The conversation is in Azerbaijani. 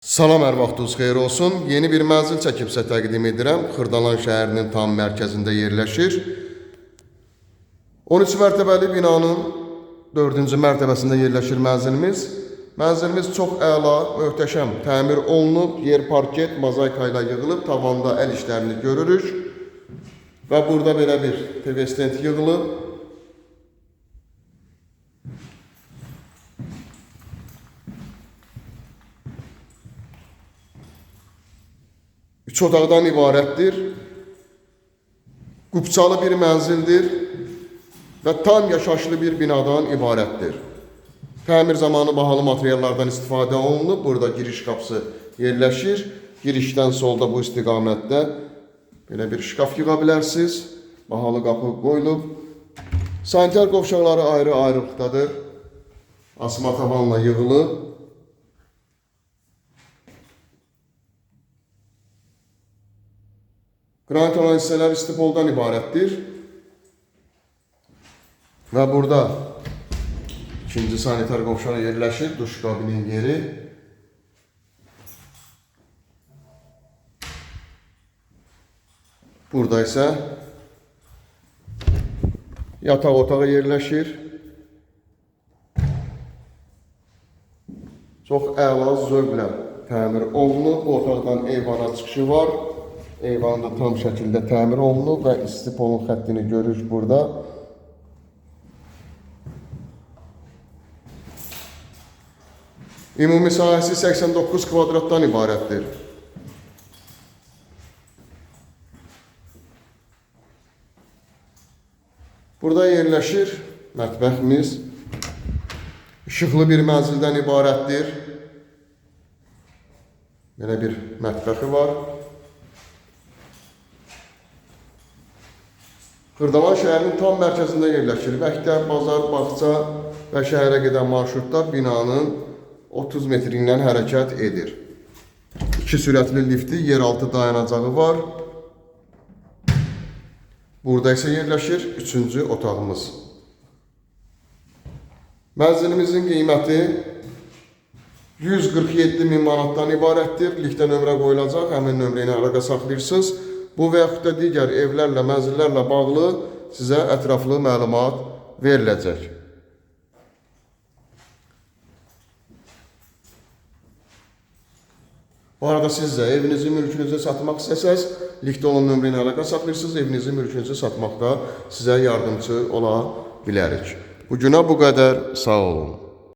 Salam, hər vaxtınız xeyir olsun. Yeni bir mənzil çəkib sizə təqdim edirəm. Xırdalan şəhərinin tam mərkəzində yerləşir. 13 mərtəbəli binanın 4-cü mərtəbəsində yerləşir mənzilimiz. Mənzilimiz çox əla, möhtəşəm təmir olunub, yer parket, mozaika ilə yığılıb, tavanda əl işlərini görürük. Və burada belə bir TV stent yığılıb. Üç otaqdan ibarətdir. Qubçalı bir mənzildir və tam yaşayışlı bir binadan ibarətdir. Təmir zamanı bahalı materiallardan istifadə olunub. Burada giriş qapısı yerləşir. Girişdən solda bu istiqamətdə belə bir şkaf yığa bilərsiniz. Bahalı qapı qoyulub. Sanitar qovşaqları ayrı-ayrılıqdadır. Asma tavanla yığılıb. Qranit olan hissələr istipoldan ibarətdir. Və burada ikinci sanitar qovşağı yerləşir, duş kabinin yeri. Burada isə yataq otağı yerləşir. Çox əla zövqlə təmir olunub. Bu otaqdan eyvana çıxışı var. Eyvanı da tam şəkildə təmir olunub və istipolun xəttini görürük burada. Ümumi sahəsi 89 kvadratdan ibarətdir. Burada yerləşir mətbəximiz. İşıqlı bir mənzildən ibarətdir. Belə bir mətbəxi var. Xırdalan şəhərinin tam mərkəzində yerləşir. Məktəb, bazar, bağça və şəhərə gedən marşrutlar binanın 30 metrindən hərəkət edir. 2 sürətli lifti, yeraltı dayanacağı var. Burada isə yerləşir 3-cü otağımız. Mənzilimizin qiyməti 147.000 manatdan ibarətdir. Liftə nömrə qoyulacaq, həmin nömrə ilə əlaqə saxlayırsınız. Bu və yaxud da digər evlərlə, mənzillərlə bağlı sizə ətraflı məlumat veriləcək. Bu arada siz də evinizi, mülkünüzü satmaq istəsəz, liftdə olan nömrə ilə əlaqə saxlayırsınız, evinizi, mülkünüzü satmaqda sizə yardımcı ola bilərik. Bugünə bu qədər, sağ olun.